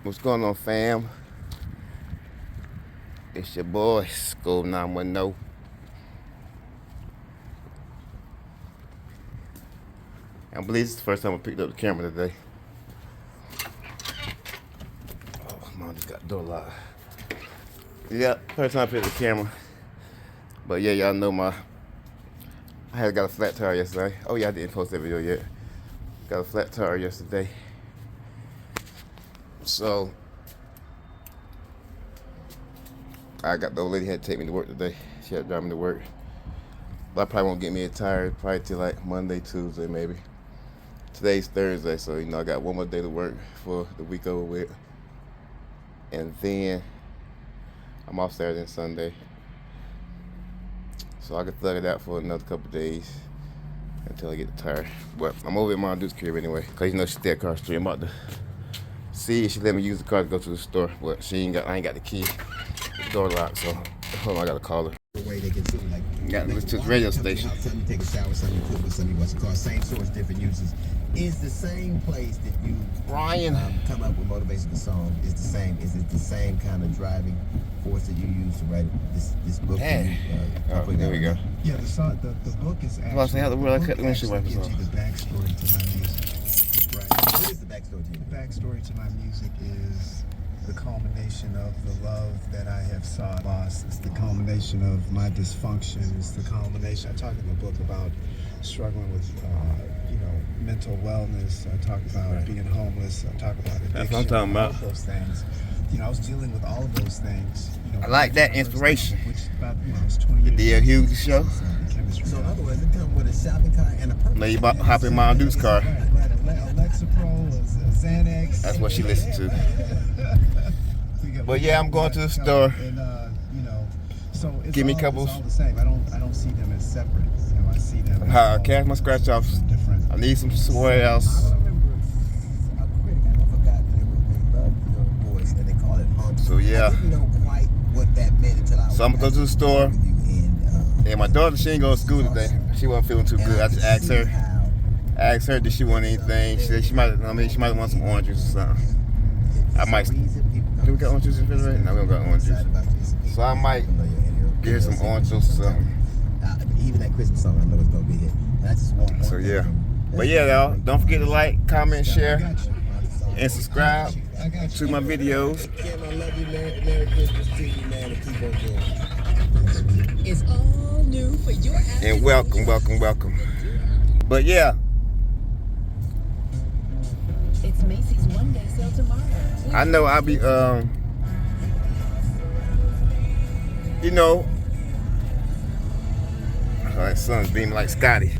What's going on, fam? It's your boy, School 910. I believe it's the first time I picked up the camera today. Oh, mom just got the door locked. Yeah, first time I picked up the camera. But yeah, y'all know I had got a flat tire yesterday. Oh yeah, I didn't post that video yet. Got a flat tire yesterday. So I got the old lady had to take me to work today. She had to drive me to work. But I probably won't get me a tire probably till like Monday, Tuesday maybe. Today's Thursday, so I got one more day to work for the week over with. And then I'm off Saturday and Sunday. So I can thug it out for another couple days until I get the tire. But I'm over at Mom Duke's crib anyway, cause you know she's there across the street. I'm about to see if she let me use the car to go to the store. But I ain't got the key. The door locked, so hold on, I gotta call her. Way they get to like got to the radio station. Some you take a shower, some you cook with, some you wash your car. Same source, different uses. Is the same place that you Ryan come up with motivation the song is the same? Is it the same kind of driving force that you use to write this book? Hey. Oh, there we go. Yeah, the book is actually. Well, I say how the world I cut the windshield wipers gives off. you the backstory to my music. Right. What is the backstory to you? The backstory to my music is the culmination of the love that I have sought. Lost. It's the culmination of my dysfunction. It's the culmination. I talk in the book about struggling with, mental wellness. I talk about being homeless. I talk about addiction. That's what I'm talking about. All of those things. I was dealing with all of those things. I like that inspiration. Which about, I was 20 The years D.L. Hughes show. So in other words, it comes with a shopping cart and a purpose. Now you about to hop in Mom Duke's car. Right, Lexapro, Xanax. That's what she listened to. But yeah, I'm going to the store. And, so it's Give me a all, couple. It's all the same. I don't see them as separate. I see them as all Cash my scratch offs. different. I need some somewhere else. I remember a critic, I forgot the voice, and they call it hunk. So yeah. I didn't know quite what that meant until I was So I'm gonna go to the store. with you And my daughter, she ain't going to school today. She wasn't feeling too good. I just asked her, did she want anything? She said she might want some orange juice or something. I might. Do we got orange juice in the refrigerator? No, we don't got orange juice. So I might get her some orange juice or something. Even that Christmas song, I know it's gonna be hit. That's just one. So yeah. But yeah, y'all, don't forget to like, comment, share, and subscribe to my videos. Kim, I love you, man. Merry Christmas to you, man, and keep on doing. It's all new for your And welcome. But yeah, It's Macy's one day sale tomorrow. I know I'll be like sun's beaming like Scotty.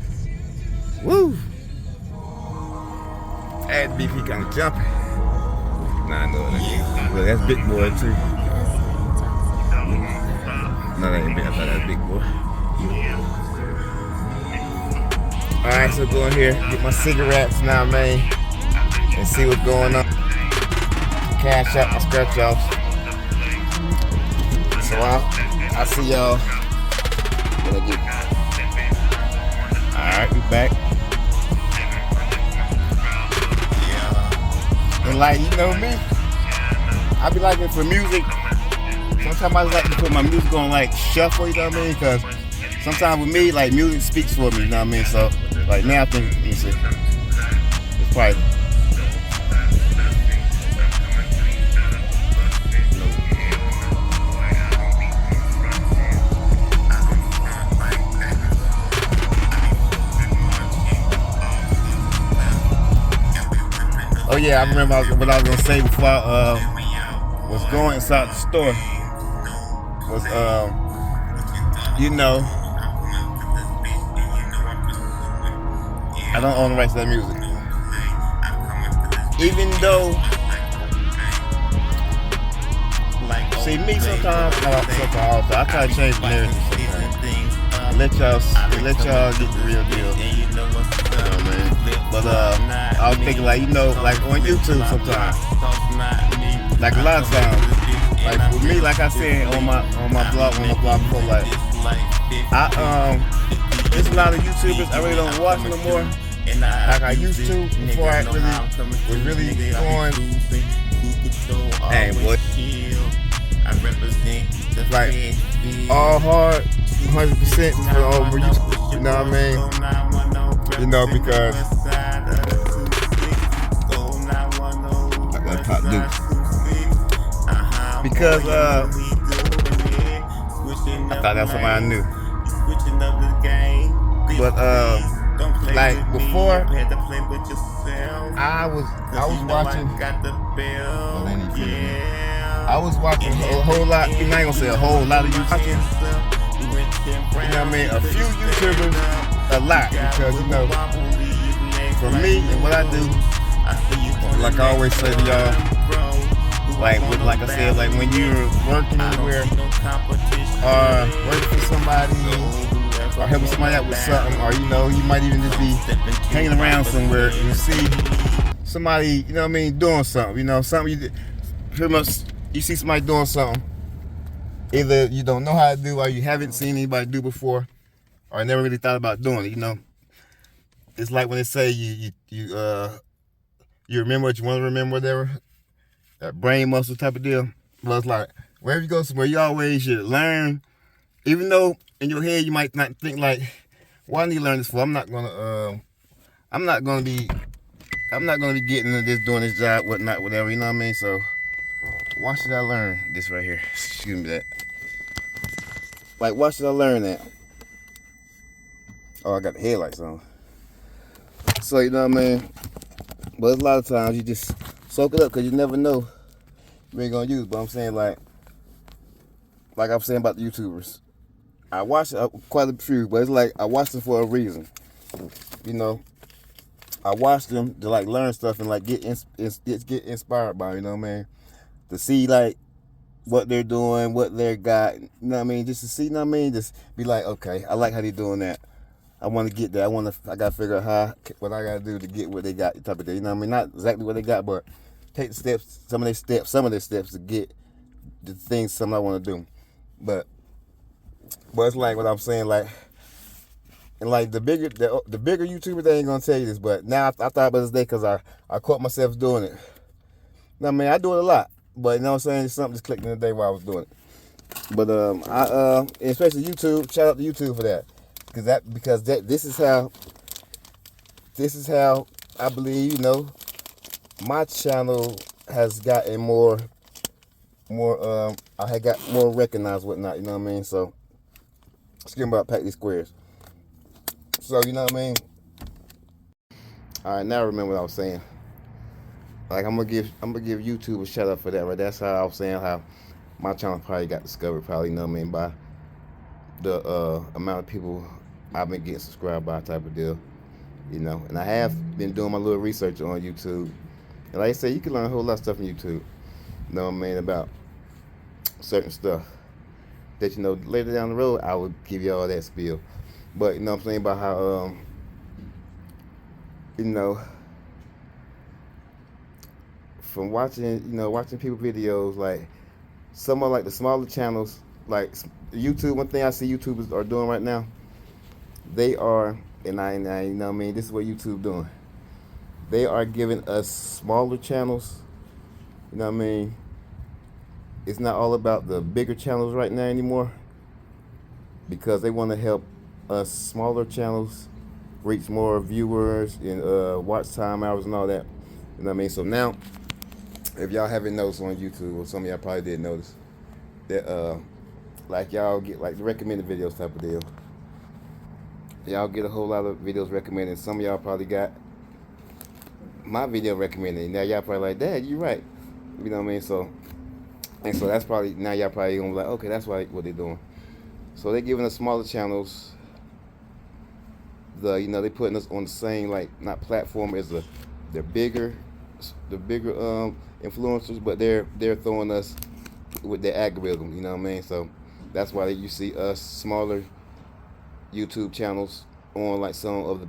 Woo! Had to be he kind of jumpy. Nah, I know that. Well, that's big boy too. No, that ain't big. I thought that was big boy. Alright, so go in here, get my cigarettes now, man, and see what's going on. Cash out my scratch offs. So I'll see y'all when I get. Alright, we back. And like, you know me, I be liking for music. Sometimes I just like to put my music on like shuffle, you know what I mean? Because sometimes with me, like music speaks for me, you know what I mean? So like now I think, let me see. It's probably. Oh yeah, I remember what I was gonna say before I was going inside the store was I don't own the rights to that music. Even though see me sometimes I try to change the narrative sometimes. Let y'all get the real deal. You know what I mean? But I was thinking like on YouTube sometimes. Like a lot of times. Like with me, like I said on my blog before, like there's a lot of YouTubers I really don't watch no more. Like I used to before I was really going Hey, boy. I represent the Like, Fed. all hard, 100% for over YouTube. You know what I mean? You know, because I gotta pop Dukes. Because I thought that's somebody I knew. But like before, I was watching. I was watching a whole lot. I'm not gonna say a whole lot of YouTubers. You know what I mean? A few YouTubers, a lot, because you know, for me and what I do, like I always say to y'all, like I said, like when you're working anywhere, or working for somebody, or helping somebody out with something, or you know, you might even just be hanging around somewhere and you see somebody, you know what I mean, doing something, you know, something you pretty much, you see somebody doing something, either you don't know how to do or you haven't seen anybody do before, or never really thought about doing it, you know. It's like when they say you remember what you want to remember, whatever, that brain muscle type of deal. Well, it's like wherever you go somewhere, you always should learn, even though in your head you might not think like, "Why I need to learn this for? I'm not gonna be getting into this, doing this job, whatnot, whatever." You know what I mean? So why should I learn this right here? Excuse me, that. Like, why should I learn that? Oh, I got the headlights on. So you know what I mean? But a lot of times you just soak it up because you never know you ain't gonna use it. But I'm saying like I'm saying about the YouTubers, I watch quite a few, but it's like I watch them for a reason. You know, I watch them to like learn stuff and like get inspired by, you know what I mean? To see like what they're doing, what they got, you know what I mean? Just to see, you know what I mean? Just be like, okay, I like how they're doing that. I want to get that. I got to figure out what I got to do to get what they got, type of thing. You know what I mean? Not exactly what they got, but take the steps, some of their steps to get the things, something I want to do. But it's like what I'm saying, like, and like the bigger YouTubers, they ain't gonna tell you this, but now I thought about this day because I caught myself doing it. Now, I mean, I do it a lot, but you know what I'm saying, something just clicked in the day while I was doing it. But especially YouTube, shout out to YouTube for that, because this is how I believe, you know, my channel has gotten more I had got more recognized, whatnot, you know what I mean? So let's get about pack these squares. So you know what I mean? All right, now I remember what I was saying. Like I'm gonna give YouTube a shout out for that, right? That's how I was saying how my channel probably got discovered, probably, you know what I mean, by the amount of people I've been getting subscribed by, type of deal, you know. And I have been doing my little research on YouTube, and like I say, you can learn a whole lot of stuff on YouTube, you know what I mean, about certain stuff that, you know, later down the road I will give you all that spiel. But you know what I'm saying, about how you know, from watching people videos, like some of like the smaller channels, like YouTube. One thing I see YouTubers are doing right now, they are, and I you know what I mean, this is what YouTube doing. They are giving us smaller channels, you know what I mean. It's not all about the bigger channels right now anymore, because they want to help us smaller channels reach more viewers and watch time hours and all that, you know what I mean. So now, if y'all haven't noticed on YouTube, or some of y'all probably did notice that like y'all get like the recommended videos type of deal. Y'all get a whole lot of videos recommended. Some of y'all probably got my video recommended. Now y'all probably like, Dad, you right, you know what I mean. So that's probably, now y'all probably gonna be like, okay, that's what they're doing. So they're giving us smaller channels, you know, they putting us on the same, like, not platform as the bigger influencers, but they're throwing us with their algorithm, you know what I mean. So that's why you see us smaller YouTube channels on like some of the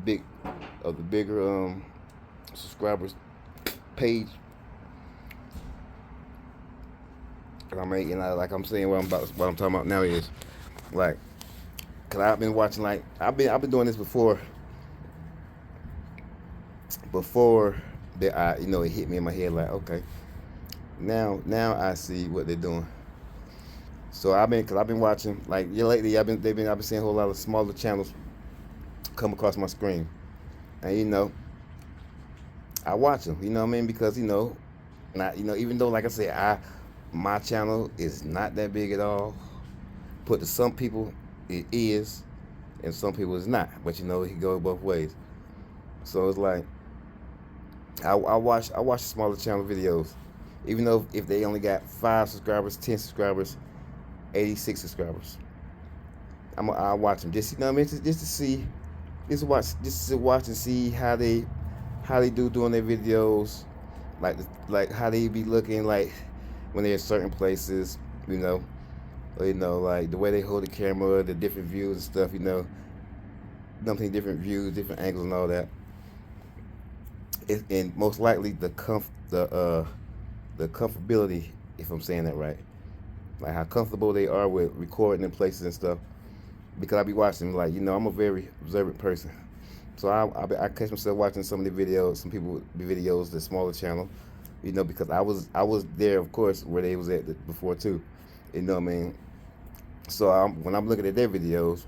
bigger subscribers page. I mean, you know, like I'm saying, what I'm talking about now is like, cause I've been watching, like I've been doing this before that, you know, it hit me in my head like, okay, Now I see what they're doing. So I've been watching, like, yeah, lately I've been seeing a whole lot of smaller channels come across my screen, and I watch them. You know what I mean? Because not even though, like I said, my channel is not that big at all. But to some people it is, and some people it's not. But it can go both ways. So it's like I watch the smaller channel videos, even though if they only got 5 subscribers, 10 subscribers, 86 subscribers. I watch them just just to see, just to watch and see how they do doing their videos, like how they be looking like when they're in certain places, like the way they hold the camera, the different views and stuff, dumping different views, different angles and all that. And most likely the comfortability, if I'm saying that right, like how comfortable they are with recording in places and stuff. Because I be watching, like, I'm a very observant person, so I catch myself watching some of the videos, some people videos, the smaller channel, because I was there, of course, where they was at before too, you know what I mean. So when I'm looking at their videos,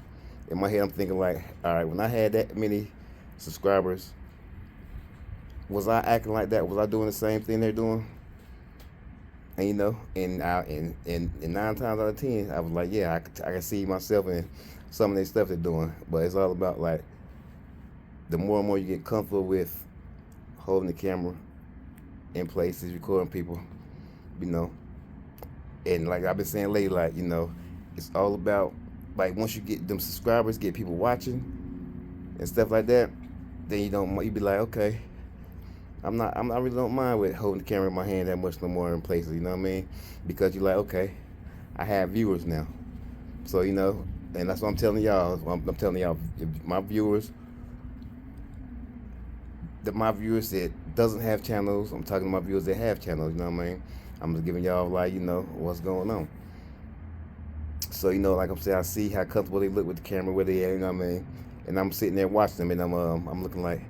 in my head I'm thinking like, all right, when I had that many subscribers, was I acting like that? Was I doing the same thing they're doing? And and 9 times out of 10, I was like, yeah, I can see myself in some of the stuff they're doing. But it's all about, like, the more and more you get comfortable with holding the camera in places, recording people, and like I've been saying lately, like, it's all about, like, once you get them subscribers, get people watching and stuff like that, then you be like, okay, I really don't mind with holding the camera in my hand that much no more in places, you know what I mean? Because you're like, okay, I have viewers now. So, and that's what I'm telling y'all. I'm telling y'all, my viewers that doesn't have channels, I'm talking to my viewers that have channels, you know what I mean? I'm just giving y'all, like, what's going on. So, like I'm saying, I see how comfortable they look with the camera, where they at, you know what I mean? And I'm sitting there watching them, and I'm looking like,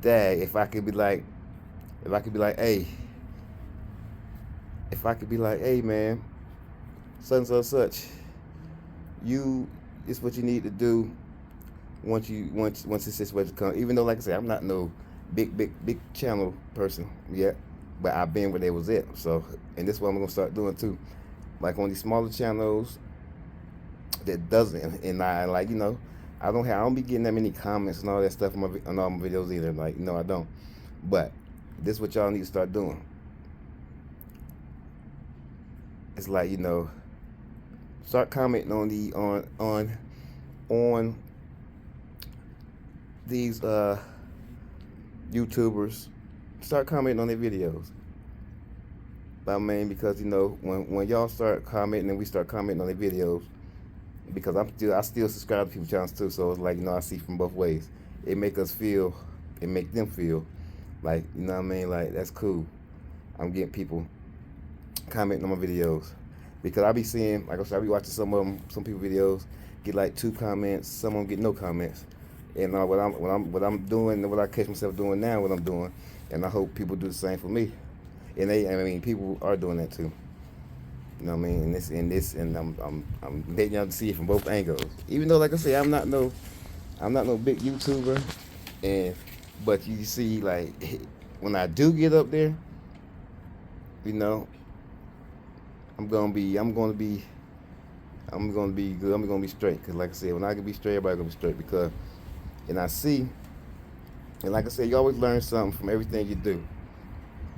dang, if I could be like, hey, man, such and such, it's what you need to do once this situation comes. Even though, like I said, I'm not no big channel person yet, but I've been where they was at. So, and this is what I'm gonna start doing too. Like on these smaller channels that doesn't, and I like, I don't be getting that many comments and all that stuff on all my videos either. Like, I don't. But this is what y'all need to start doing. It's like, start commenting on these YouTubers. Start commenting on their videos. I mean, because when y'all start commenting and we start commenting on their videos, because I still subscribe to people's channels too, so it's like, I see from both ways. It make them feel like, what I mean, like, that's cool. I'm getting people commenting on my videos, because I be seeing, like I said, I be watching some people videos get like 2 comments, some of them get no comments. And what I'm doing, what I catch myself doing now, what I'm doing, and I hope people do the same for me. And people are doing that too. You know what I mean? And I'm letting y'all see it from both angles. Even though, like I say, I'm not no big YouTuber, but you see, like, when I do get up there, I'm gonna be good. I'm gonna be straight. Cause like I said, when I can be straight, everybody gonna be straight. Because, and like I said, you always learn something from everything you do.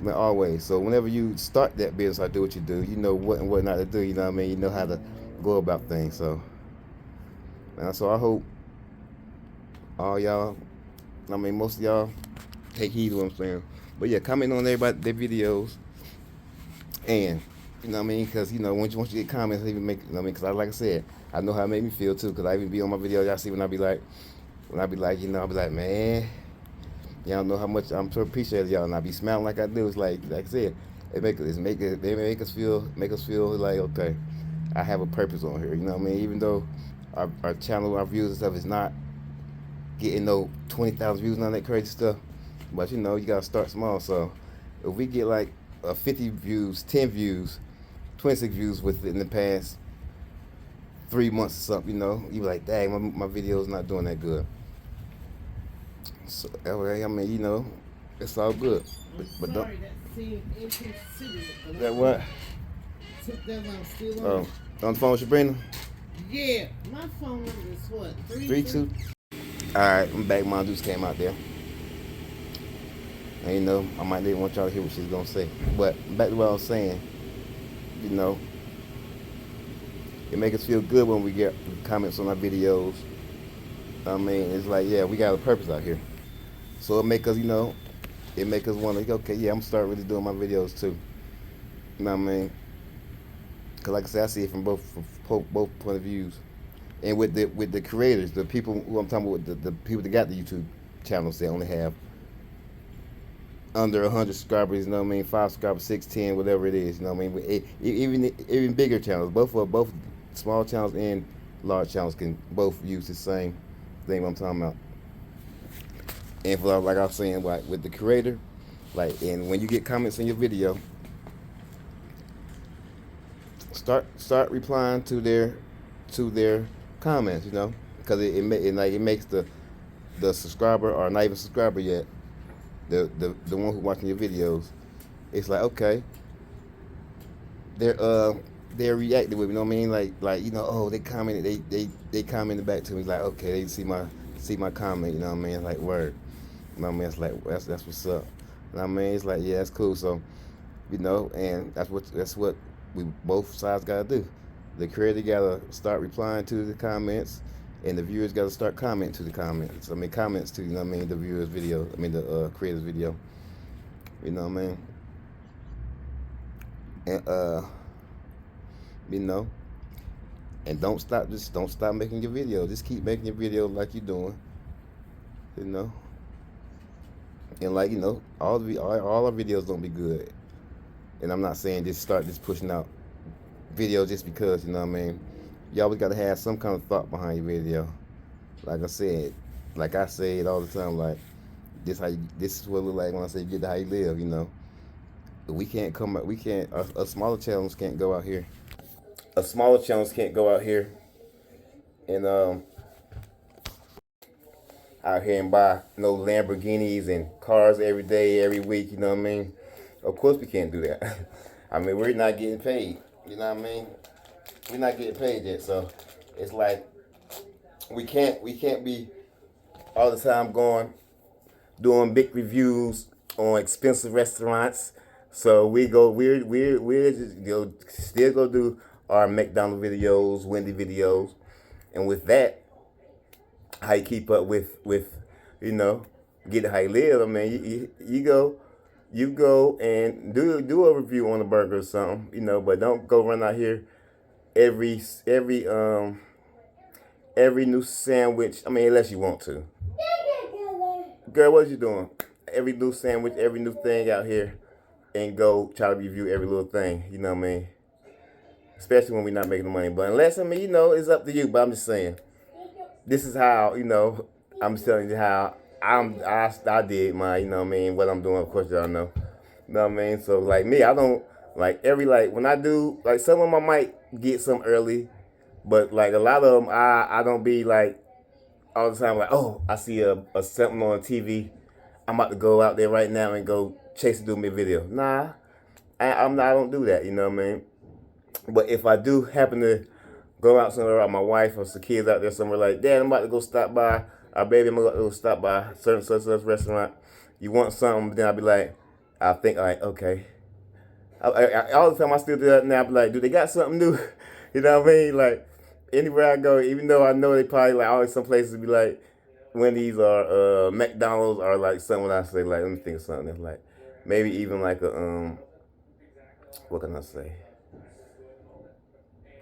Always. So whenever you start that business or do what you do, you know what and what not to do. You know what I mean? You know how to go about things. So I hope all y'all, most of y'all take heed to what I'm saying. But yeah, comment on everybody their videos, and because once you get comments, even make because like I said, I know how it made me feel too. Because I even be on my videos, y'all see when I be like, man, y'all know how much I'm so appreciative y'all, and I be smiling like I do. It's like I said, they make us feel like, okay, I have a purpose on here. You know what I mean? Even though our channel, our views and stuff is not getting no 20,000 views and all that crazy stuff, but you gotta start small. So if we get like 50 views, 10 views, 26 views within the past 3 months or something, you know, you be like, dang, my video's not doing that good. So, I mean, you know, it's all good. But don't. Sorry, that seemed inconsiderate. That what? Took that while I'm still Oh, on. on the phone with Sabrina? Yeah, my phone number is what? 3-2. Alright, I'm back. Mom Deuce came out there. And you know, I might didn't want y'all to hear what she's gonna say. But back to what I was saying, you know, it makes us feel good when we get comments on our videos. I mean, it's like, yeah, we got a purpose out here. So it make us, you know, it make us want to, okay, yeah, I'm gonna start really doing my videos too. You know what I mean? Cause like I said, I see it from both point of views. And with the creators, the people who I'm talking about, the people that got the YouTube channels, they only have under 100 subscribers, you know what I mean, 5 subscribers, 6, 10, whatever it is, you know what I mean. Even bigger channels, both small channels and large channels can both use the same thing I'm talking about. And for, like I was saying, like with the creator, like, and when you get comments in your video, start replying to their comments, you know, because it makes the subscriber, or not even subscriber yet, the one who's watching your videos, it's like, okay, they're reacting with me, you know what I mean? Like you know, oh, they commented, they commented back to me, like, okay, they see my comment, you know what I mean? Like, word, you know what I mean? It's like, that's what's up, you know what I mean? It's like, yeah, that's cool. So, you know, and that's what we both sides gotta do. The creator gotta start replying to the comments, and the viewers gotta start commenting to the comments. I mean, comments to, you know what I mean, the viewers' video. I mean, the creator's video. You know what I mean? And you know, and don't stop making your video. Just keep making your video like you're doing. You know, and like, you know, all our videos don't be good. And I'm not saying just start pushing out videos just because, you know what I mean. You always gotta have some kind of thought behind your video. Like I said, like I say it all the time, like this is what it look like when I say get to how you live, you know. A smaller channels can't go out here. And out here and buy no Lamborghinis and cars every day, every week, you know what I mean? Of course we can't do that. I mean, we're not getting paid, you know what I mean? We're not getting paid yet, so it's like we can't be all the time doing big reviews on expensive restaurants. So we're just still go do our McDonald's videos, Wendy videos, and with that, how you keep up with you know, get how you live. I mean, you go and do a review on a burger or something, you know, but don't go run out here every new sandwich. I mean, unless you want to. Girl, what you doing? Every new sandwich, every new thing out here, and go try to review every little thing, you know what I mean? Especially when we're not making the money. But unless, I mean, you know, it's up to you. But I'm just saying, this is how, you know, I'm telling you how I did my, you know what I mean, what I'm doing. Of course, y'all know. You know what I mean? So, like me, I don't, like, when I do, like, some of them I might get some early. But, like, a lot of them, I don't be, like, all the time, like, oh, I see a something on TV. I'm about to go out there right now and go chase and do me a video. Nah, I don't do that, you know what I mean? But if I do happen to go out somewhere, my wife or some kids out there somewhere, like, Dad, I'm about to go stop by, baby, I'm going to go stop by certain such restaurant. You want something, then I'll be like, I think, like, okay. All the time I still do that now. I be like, do they got something new? You know what I mean? Like, anywhere I go, even though I know they probably, like, always some places be like Wendy's or McDonald's or, like, something I say, like, let me think of something that's like, maybe even like a, what can I say?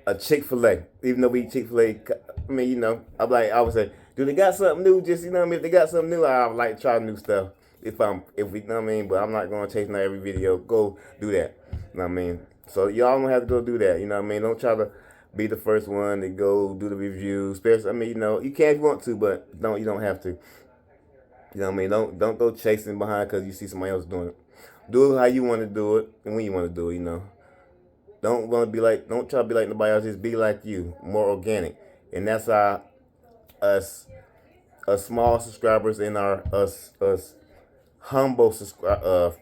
A Chick-fil-A. Even though we eat Chick-fil-A, I mean, you know, I'm like, I would say, do they got something new? Just, you know what I mean? If they got something new, I would like to try new stuff. If we, you know what I mean? But I'm not going to chase not every video. Go do that. You know what I mean? So y'all don't have to go do that. You know what I mean? Don't try to be the first one to go do the review. Especially, I mean, you know, you can if you want to, but you don't have to. You know what I mean? Don't go chasing behind because you see somebody else doing it. Do it how you want to do it and when you want to do it. You know, don't try to be like nobody else. Just be like you, more organic, and that's how us small subscribers and our us humble subscribers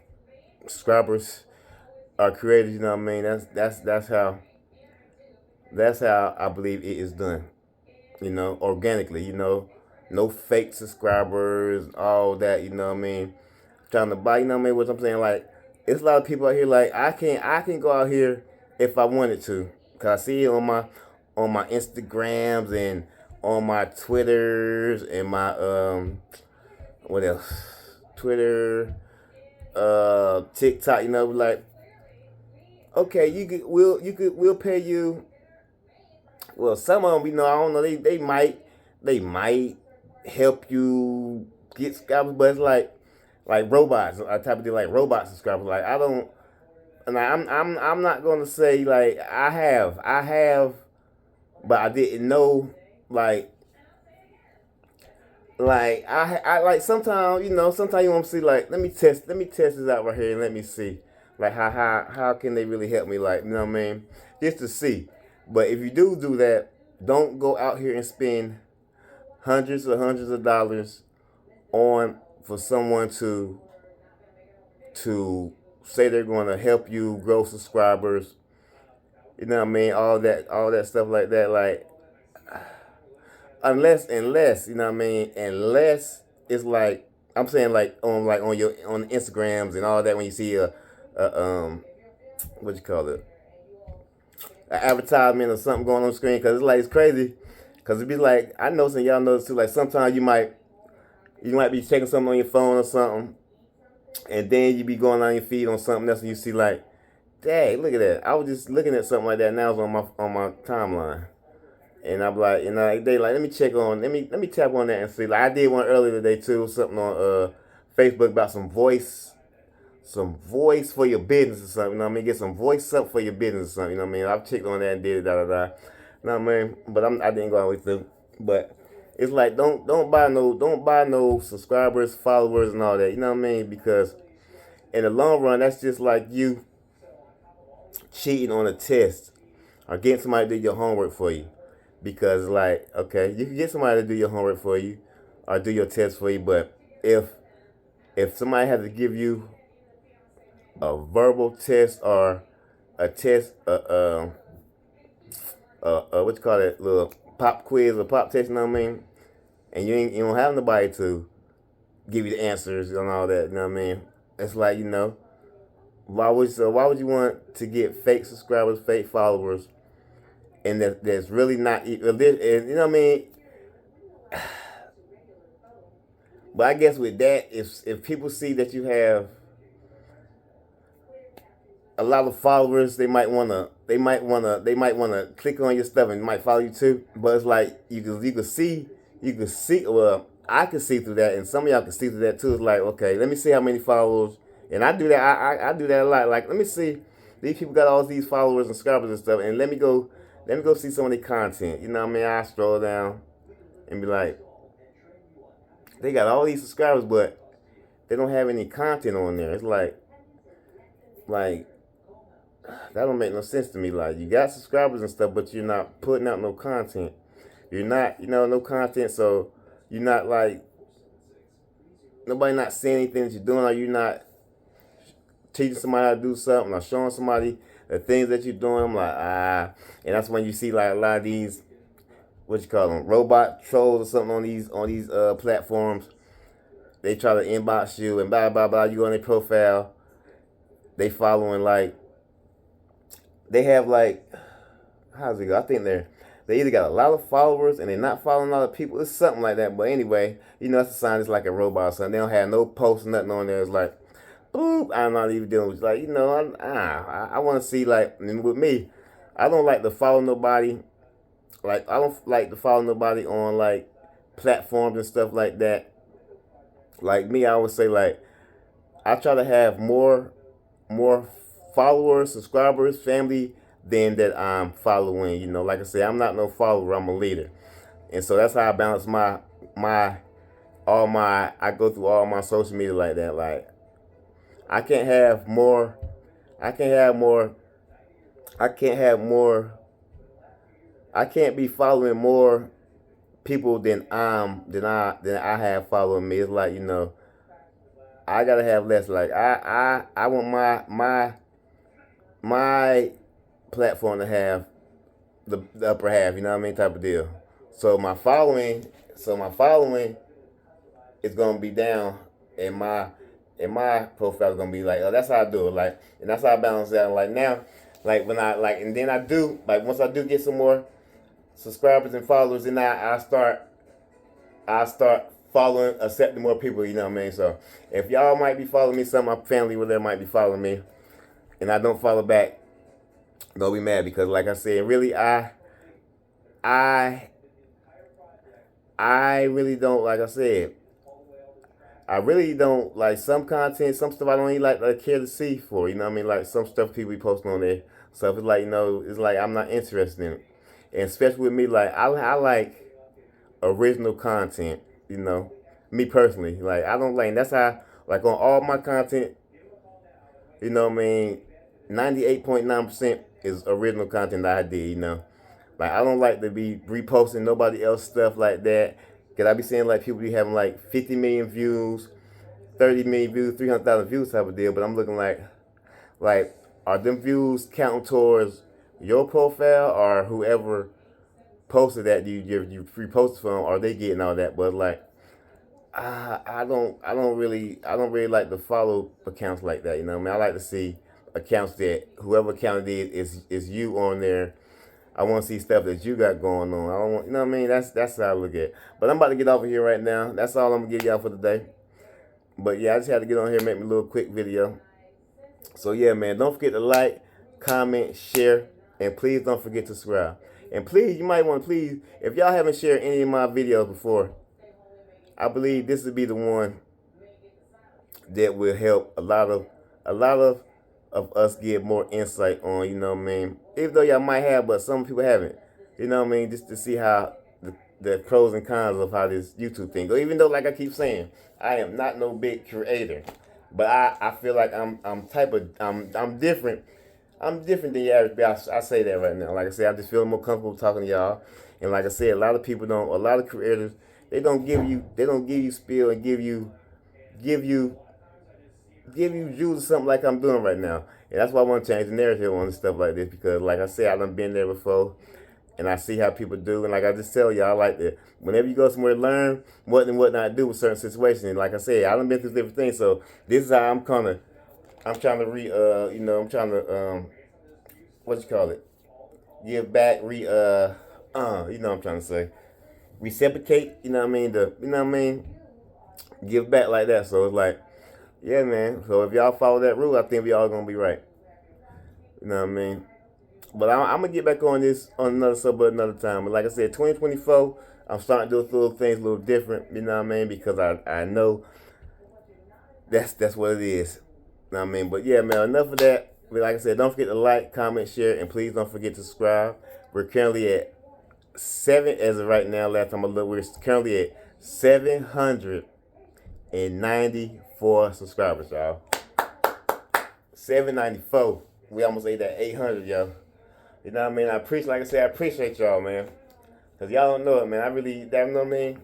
are created. You know what I mean? That's how I believe it is done. You know, organically. You know, no fake subscribers, all that. You know what I mean? Trying to buy. You know what I mean? What I'm saying, like, it's a lot of people out here. Like, I can go out here if I wanted to, cause I see it on my Instagrams and on my Twitters and my what else? Twitter, TikTok. You know, like, okay, we'll pay you. Well, some of them, you know, I don't know. They might help you get subscribers, but it's like robots. I type of deal, like robot subscribers. Like, I don't, and I'm not gonna say like I have, but I didn't know. Like I like sometimes, you know, sometimes you want to see, like, let me test this out right here and let me see, like, how can they really help me, like, you know what I mean, just to see. But if you do that, don't go out here and spend hundreds of dollars on for someone to say they're going to help you grow subscribers. You know what I mean? All that stuff like that. Like, unless you know what I mean. Unless it's like, I'm saying, like on Instagrams and all that, when you see a what you call it, an advertisement or something going on the screen, because it's crazy. Because it be like, I know some of y'all know this too. Like, sometimes you might be checking something on your phone or something, and then you be going on your feed on something else, and you see, like, dang, look at that. I was just looking at something like that, and now it's on my timeline. And I'm like, you know, they like, let me tap on that and see. Like, I did one earlier today too, something on Facebook about some voice for your business or something. You know what I mean? Get some voice up for your business or something. You know what I mean? I've checked on that and did it, You know what I mean? But I didn't go all the way through. But it's like, don't buy no subscribers, followers, and all that. You know what I mean? Because in the long run, that's just like you cheating on a test or getting somebody to do your homework for you. Because, like, okay, you can get somebody to do your homework for you or do your test for you, but if somebody has to give you a verbal test or a test, what you call it, little pop quiz or pop test, you know what I mean? And you don't have nobody to give you the answers and all that, you know what I mean? It's like, you know, why would you want to get fake subscribers, fake followers, and that's really not, you know what I mean? But I guess with that, if people see that you have a lot of followers, they might wanna click on your stuff and might follow you too. But it's like you can see. Well, I can see through that, and some of y'all can see through that too. It's like, okay, let me see how many followers, and I do that. I do that a lot. Like, let me see, these people got all these followers and subscribers and stuff, and let me go see some of their content. You know what I mean? I stroll down and be like, they got all these subscribers, but they don't have any content on there. It's like that don't make no sense to me. Like, you got subscribers and stuff, but you're not putting out no content. You're not, no content, so you're not, like, nobody not seeing anything that you're doing, or you're not teaching somebody how to do something, or showing somebody the things that you're doing. I'm like, and that's when you see, like, a lot of these, what you call them, robot trolls or something on these platforms. They try to inbox you and blah blah blah. You go on their profile, they following, like, they have, like, how's it go? I think they either got a lot of followers and they're not following a lot of people. It's something like that. But anyway, that's a sign it's like a robot or something. They don't have no posts, nothing on there. It's like, boop, I'm not even dealing with, like, I want to see, like, and with me, I don't like to follow nobody. Like, I don't like to follow nobody on, like, platforms and stuff like that. Like me, I always say, like, I try to have more followers, subscribers, family than that I'm following. Like I say, I'm not no follower, I'm a leader. And so that's how I balance I go through all my social media like that. Like, I can't have more. I can't have more. I can't have more. I can't be following more people than I have following me. It's like, you know, I gotta have less. Like I want my platform to have the upper half. You know what I mean? Type of deal. So my following is gonna be down, and my profile is gonna be like, oh, that's how I do it. Like, and that's how I balance out. Like now, like when I like, and then I do like once I do get some more subscribers and followers, and I start following, accepting more people. You know what I mean? So if y'all might be following me, some of my family with them might be following me, and I don't follow back, don't be mad, because like I said, really I really don't, like I said, I really don't like some content, some stuff I don't even like care to see for, you know what I mean? Like some stuff people be posting on there. So it's like, you know, it's like I'm not interested in it. And especially with me, like I like original content, you know. Me personally. Like I don't like, that's how, like on all my content, you know what I mean, 98.9% is original content that I did, you know. Like I don't like to be reposting nobody else stuff like that. Cause I be seeing like people be having like 50 million views, 30 million views, 300,000 views type of deal. But I'm looking like are them views counting towards your profile or whoever posted that you reposted from? Are they getting all that? But like I don't really like to follow accounts like that. You know what I mean? I like to see accounts that whoever account it is you on there. I want to see stuff that you got going on. I don't want, you know what I mean? That's how I look at it. But I'm about to get off of here right now. That's all I'm gonna give y'all for today. But yeah, I just had to get on here and make me a little quick video. So yeah, man, don't forget to like, comment, share, and please don't forget to subscribe. And please, you might want to please, if y'all haven't shared any of my videos before, I believe this would be the one that will help a lot of us get more insight on, you know what I mean? Even though y'all might have, but some people haven't. You know what I mean? Just to see how the pros and cons of how this YouTube thing go. Even though, like I keep saying, I am not no big creator, but I feel like I'm different. I'm different than the average. I say that right now. Like I said, I just feel more comfortable talking to y'all. And like I said, a lot of people don't. A lot of creators, they don't give you spiel and give you juice or something like I'm doing right now. And that's why I want to change the narrative on stuff like this, because like I said, I done been there before, and I see how people do. And like I just tell y'all, like that whenever you go somewhere to learn what and what not to do with certain situations. And like I said, I done been through different things. So this is how I'm trying to what you call it? Give back, you know what I'm trying to say. Reciprocate, you know what I mean? Give back like that. So it's like, yeah, man. So if y'all follow that rule, I think we all gonna be right. You know what I mean? But I'm gonna get back on this on another subject another time. But like I said, 2024, I'm starting to do little things a little different. You know what I mean? Because I know that's what it is. You know what I mean? But yeah, man. Enough of that. But like I said, don't forget to like, comment, share, and please don't forget to subscribe. We're currently at 7 as of right now. Last time I looked, we're currently at 794 subscribers, y'all. 794. We almost ate that 800, y'all. You know what I mean? I appreciate y'all, man. Cause y'all don't know it, man. I really, you know what I mean?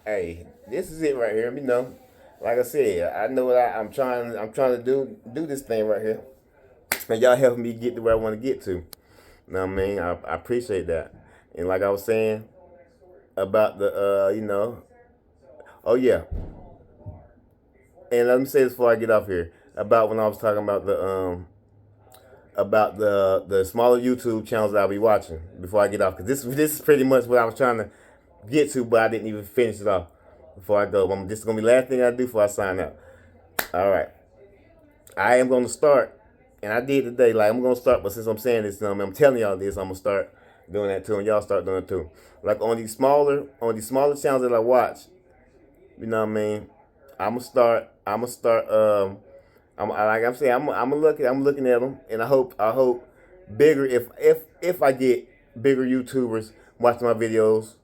Hey, this is it right here. You know, like I said, I know what I'm trying to do this thing right here, and y'all helping me get to where I want to get to. You know what I mean? I appreciate that. And like I was saying about the, oh yeah. And let me say this before I get off here about when I was talking about the smaller YouTube channels that I'll be watching before I get off, because this is pretty much what I was trying to get to, but I didn't even finish it off before I go. This is gonna be the last thing I do before I sign out. All right, I am gonna start, and I did today. Like I'm gonna start, but since I'm saying this, I'm telling y'all this, I'm gonna start doing that too, and y'all start doing it too. Like on these smaller channels that I watch, you know what I mean? I'm gonna start. I'm looking at them, and I hope bigger. If I get bigger YouTubers watching my videos,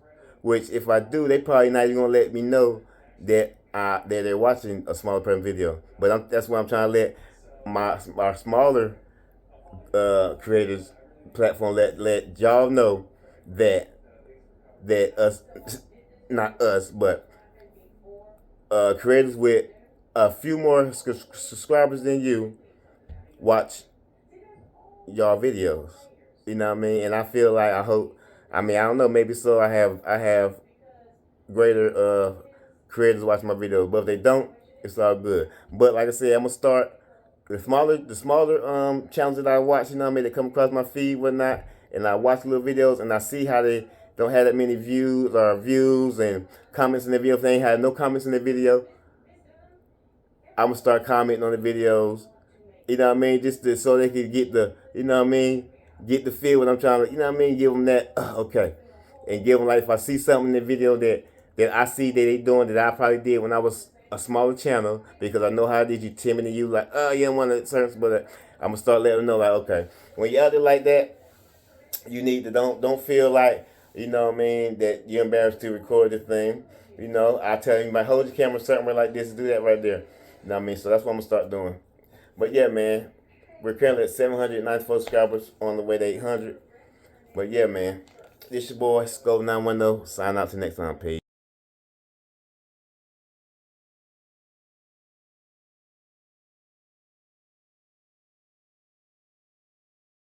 which if I do, they probably not even gonna let me know that they're watching a smaller person video. But that's why I'm trying to let my smaller creators platform let y'all know that us, not us, but creators with a few more subscribers than you watch y'all videos. You know what I mean? And I feel like I don't know, maybe so I have greater creators watching my videos. But if they don't, it's all good. But like I said, I'm gonna start the smaller channels that I watch, you know what I mean, that come across my feed, whatnot, and I watch little videos and I see how they don't have that many views and comments in the video. If they ain't had no comments in the video, I'm gonna start commenting on the videos. You know what I mean? Just so they can get the, you know what I mean, get the feel what I'm trying to, you know what I mean, give them that, okay. And give them, like, if I see something in the video that I see that they doing that I probably did when I was a smaller channel, because I know how it is, you timid and you like, oh, you don't want to search, but I'm gonna start letting them know, like, okay, when you're out there like that, you need to don't feel like, you know what I mean, that you're embarrassed to record this thing. You know, I tell you, hold your camera somewhere like this, do that right there. You know what I mean? So that's what I'm gonna start doing. But yeah, man, we're currently at 794 subscribers, on the way to 800. But yeah, man, this your boy, Scope 910. Sign out till next time, peace.